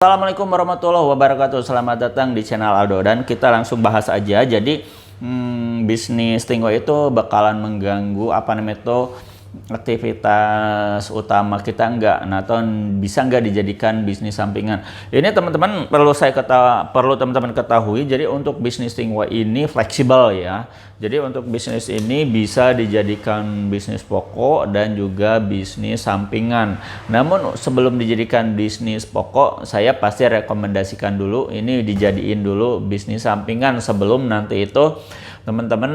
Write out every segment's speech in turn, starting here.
Assalamualaikum warahmatullahi wabarakatuh. Selamat datang di channel Aldo dan kita langsung bahas aja. Jadi bisnis Stingway itu bakalan mengganggu aktivitas utama kita enggak? Nah, atau bisa nggak dijadikan bisnis sampingan? Ini teman-teman perlu teman-teman ketahui. Jadi untuk bisnis Stingway ini fleksibel ya. Jadi untuk bisnis ini bisa dijadikan bisnis pokok dan juga bisnis sampingan. Namun sebelum dijadikan bisnis pokok, saya pasti rekomendasikan dulu ini dijadiin dulu bisnis sampingan sebelum nanti itu teman-teman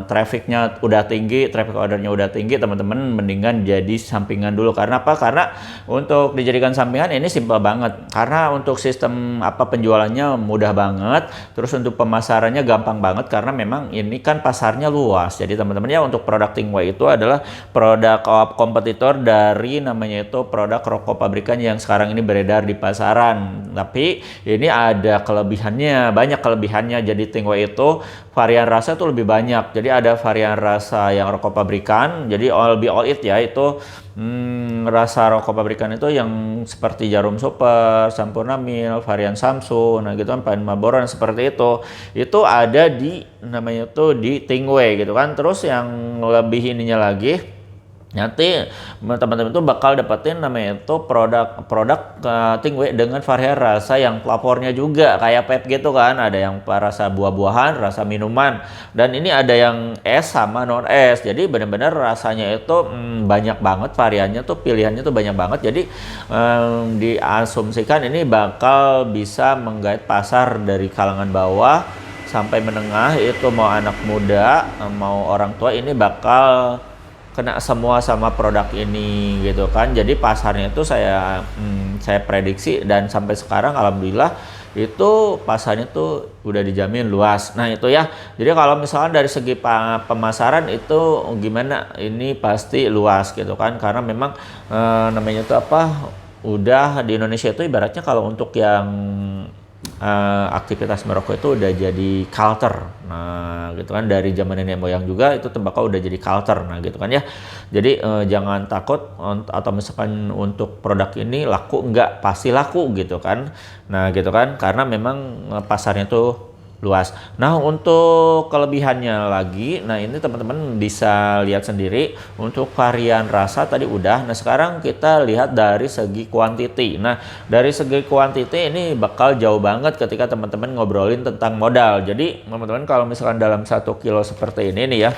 trafficnya udah tinggi, traffic ordernya udah tinggi, teman-teman mendingan jadi sampingan dulu. Karena apa? Karena untuk dijadikan sampingan ini simpel banget. Karena untuk sistem penjualannya mudah banget, terus untuk pemasarannya gampang banget karena memang ini kan pasarnya luas. Jadi teman-teman ya, untuk produk Stingway itu adalah produk kompetitor dari namanya itu produk rokok pabrikan yang sekarang ini beredar di pasaran. Tapi ini ada kelebihannya, banyak kelebihannya. Jadi Stingway itu varian rasa tuh lebih banyak. Jadi ada varian rasa yang rokok pabrikan, jadi all it ya, itu rasa rokok pabrikan itu yang seperti Jarum Super, Sampurna Mil, varian Samsu, nah gitu kan, Pan Marlboro seperti itu ada di namanya tuh di Stingway gitu kan. Terus yang lebih ininya lagi, nanti teman-teman itu bakal dapetin namanya itu produk Stingway dengan varian rasa yang pelapornya juga kayak vape gitu kan. Ada yang rasa buah-buahan, rasa minuman, dan ini ada yang es sama non es. Jadi benar-benar rasanya itu banyak banget variannya tuh, pilihannya tuh banyak banget. Jadi diasumsikan ini bakal bisa menggait pasar dari kalangan bawah sampai menengah, itu mau anak muda mau orang tua ini bakal kena semua sama produk ini gitu kan. Jadi pasarnya itu saya prediksi, dan sampai sekarang alhamdulillah itu pasarnya tuh udah dijamin luas. Nah itu ya, jadi kalau misalnya dari segi pemasaran itu gimana, ini pasti luas gitu kan, karena memang namanya itu udah di Indonesia itu ibaratnya kalau untuk yang aktivitas merokok itu udah jadi culture. Nah gitu kan, dari zaman nenek moyang juga itu tembakau udah jadi culture. Nah gitu kan ya, jadi jangan takut atau misalkan untuk produk ini laku, enggak, pasti laku gitu kan. Nah gitu kan, karena memang pasarnya tuh luas. Nah untuk kelebihannya lagi, nah ini teman-teman bisa lihat sendiri. Untuk varian rasa tadi udah. Nah sekarang kita lihat dari segi quantity. Nah dari segi quantity ini bakal jauh banget ketika teman-teman ngobrolin tentang modal. Jadi teman-teman kalau misalkan dalam 1 kilo seperti ini nih ya,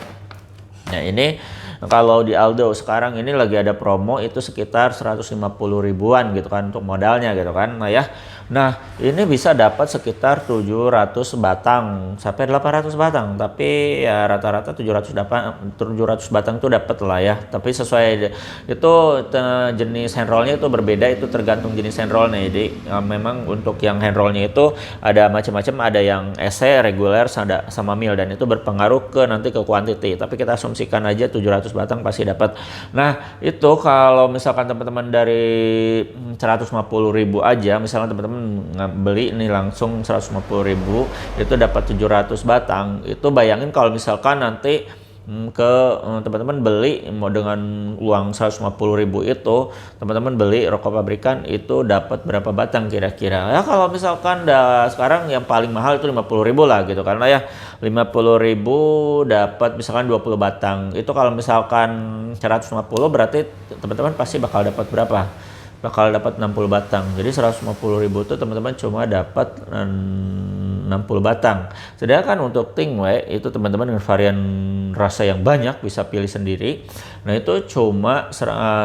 nah ini kalau di Aldo sekarang ini lagi ada promo itu sekitar 150 ribuan gitu kan untuk modalnya gitu kan. Nah ya, nah ini bisa dapat sekitar 700 batang sampai 800 batang, tapi ya rata-rata 700 batang tuh dapat lah ya. Tapi sesuai itu jenis handrollnya itu berbeda, itu tergantung jenis handrollnya. Jadi memang untuk yang handrollnya itu ada macam-macam, ada yang EC, reguler, sama mil, dan itu berpengaruh ke nanti ke quantity. Tapi kita asumsikan aja 700 batang pasti dapat. Nah itu kalau misalkan teman-teman dari 150 ribu aja, misalnya teman-teman beli ini langsung 150 ribu itu dapat 700 batang. Itu bayangin kalau misalkan nanti teman-teman beli mau dengan uang 150 ribu itu, teman-teman beli rokok pabrikan itu dapat berapa batang kira-kira ya? Kalau misalkan sekarang yang paling mahal itu 50 ribu lah gitu, karena ya 50 ribu dapat misalkan 20 batang. Itu kalau misalkan 150 berarti teman-teman pasti bakal dapat berapa? Bakal dapat 60 batang. Jadi 150 ribu itu teman-teman cuma dapat 60 batang. Sedangkan untuk Stingway itu teman-teman dengan varian rasa yang banyak bisa pilih sendiri. Nah itu cuma 150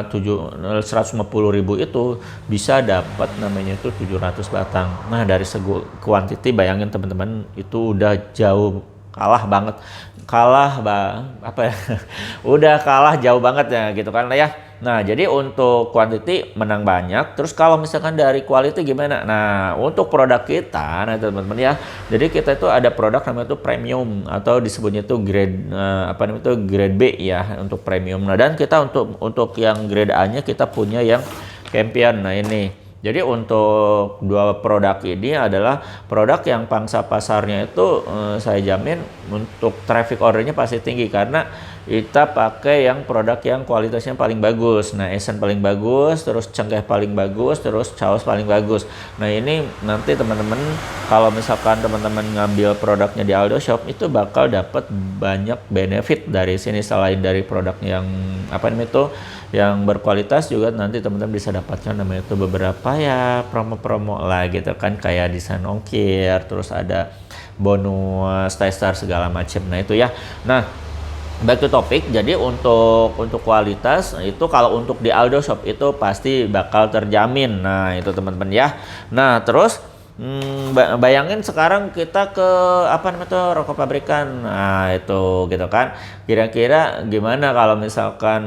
ribu itu bisa dapat namanya itu 700 batang. Nah dari segi quantity bayangin teman-teman itu udah jauh kalah banget, udah kalah jauh banget ya gitu kan ya. Nah jadi untuk quantity menang banyak. Terus kalau misalkan dari quality gimana? Nah untuk produk kita, nah teman-teman ya, jadi kita itu ada produk namanya itu premium atau disebutnya itu grade grade B ya, untuk premium. Nah dan kita untuk yang grade A nya kita punya yang champion. Nah ini Jadi untuk dua produk ini adalah produk yang pangsa pasarnya itu saya jamin untuk traffic ordernya pasti tinggi karena kita pakai yang produk yang kualitasnya paling bagus. Nah, esen paling bagus, terus cengkeh paling bagus, terus caos paling bagus. Nah, ini nanti teman-teman kalau misalkan teman-teman ngambil produknya di Aldo Shop itu bakal dapat banyak benefit dari sini selain dari produk yang apa namanya itu yang berkualitas juga nanti teman-teman bisa dapatkan namanya itu beberapa ya promo-promo lah gitu kan kayak desain ongkir terus ada bonus tester segala macam. Nah itu ya. Nah back to topik. Jadi untuk kualitas itu kalau untuk di Aldo Shop itu pasti bakal terjamin. Nah itu teman-teman ya. Nah terus bayangin sekarang kita ke apa namanya tuh rokok pabrikan. Nah itu gitu kan kira-kira gimana kalau misalkan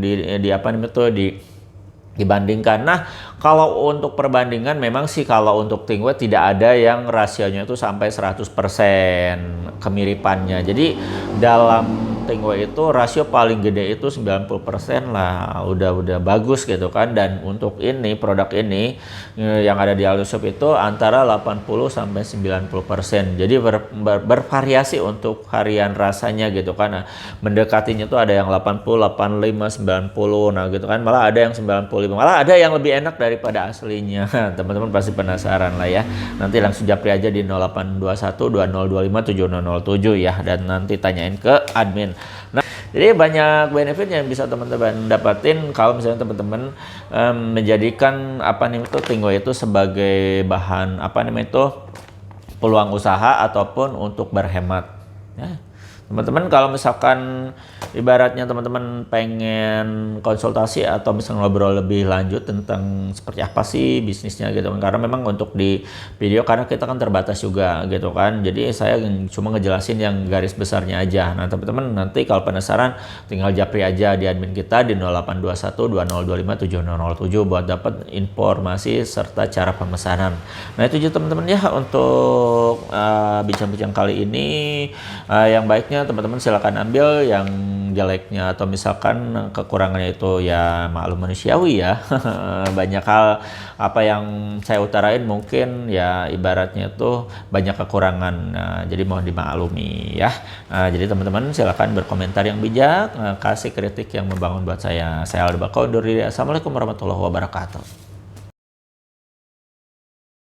di apa namanya tuh dibandingkan. Nah kalau untuk perbandingan memang sih kalau untuk Tingway tidak ada yang rasionya itu sampai 100% kemiripannya. Jadi dalam Tingway itu rasio paling gede itu 90% lah, udah bagus gitu kan. Dan untuk ini produk ini yang ada di Aldo Shop itu antara 80 sampai 90%. Jadi bervariasi untuk harian rasanya gitu kan. Nah, mendekatinya tuh ada yang 80, 85, 90 nah gitu kan. Malah ada yang 95. Malah ada yang lebih enak daripada aslinya. Teman-teman pasti penasaran lah ya. Nanti langsung japri aja di 0821 2025 7007 ya dan nanti tanyain ke admin. Nah, jadi banyak benefit yang bisa teman-teman dapatin kalau misalnya teman-teman menjadikan apa nih itu Tingway itu sebagai bahan apa namanya itu peluang usaha ataupun untuk berhemat. Ya. Teman-teman kalau misalkan ibaratnya teman-teman pengen konsultasi atau misalnya ngobrol lebih lanjut tentang seperti apa sih bisnisnya gitu kan, karena memang untuk di video karena kita kan terbatas juga gitu kan, jadi saya cuma ngejelasin yang garis besarnya aja. Nah teman-teman nanti kalau penasaran tinggal japri aja di admin kita di 0821 2025 7007 buat dapat informasi serta cara pemesanan. Nah itu juga teman-teman ya untuk bincang-bincang kali ini. Yang baiknya teman-teman silakan ambil, yang jeleknya atau misalkan kekurangannya itu ya maklum manusiawi ya. Banyak hal apa yang saya utarain mungkin ya ibaratnya itu banyak kekurangan, jadi mohon dimaklumi ya. Jadi teman-teman silakan berkomentar yang bijak, kasih kritik yang membangun buat saya. Saya Aldo Bako undur diri. Assalamualaikum warahmatullahi wabarakatuh.